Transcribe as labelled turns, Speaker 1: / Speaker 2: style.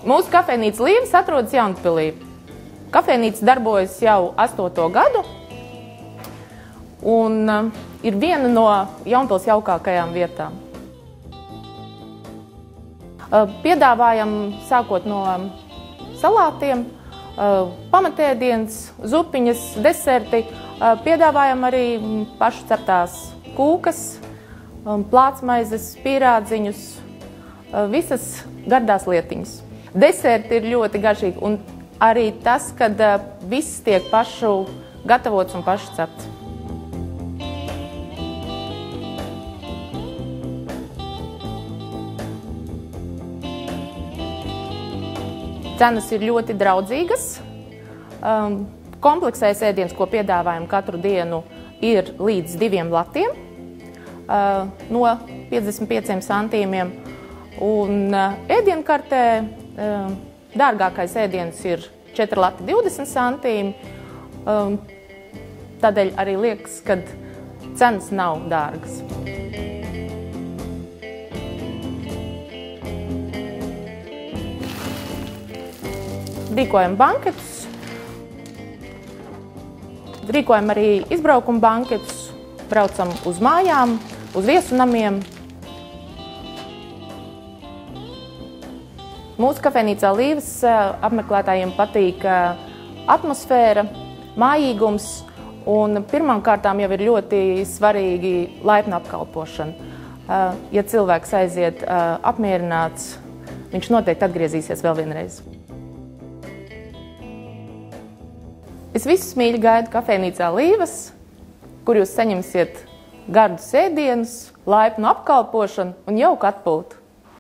Speaker 1: Mūsu kafejnīca Līvas atrodas Jaunpilī. Kafejnīca darbojas jau 8. gadu un ir viena no Jaunpils jaukākajām vietām. Piedāvājam sākot no salātiem, pamatēdienas, zupiņas, deserti. Piedāvājam arī pašu ceptās kūkas, plātsmaizes, pīrādziņus, visas gardās lietiņas. Deserti ir ļoti garšīgi un arī tas, kad viss tiek pašu gatavots un pašu cepts. Cenas ir ļoti draudzīgas. Kompleksais ēdiens, ko piedāvājam katru dienu, ir līdz 2 latiem no 55 centīmiem. Un ēdienkartē dārgākais ēdiens ir 4 lati 20 centīmi. Tādēļ arī liekas, ka cenas nav dārgas. Rīkojam banketus, rīkojam arī izbraukuma banketus, braucam uz mājām, uz viesunamiem. Mūsu kafejnīcā Līvas apmeklētājiem patīk atmosfēra, mājīgums un pirmām kārtām jau ir ļoti svarīgi laipna apkalpošana. Ja cilvēks aiziet apmierināts, viņš noteikti atgriezīsies vēl vienreiz. Es visus mīļi gaidu kafejnīcā Līvas, kur jūs saņemsiet gardus ēdienus, laipnu apkalpošanu un jauku atpūtu.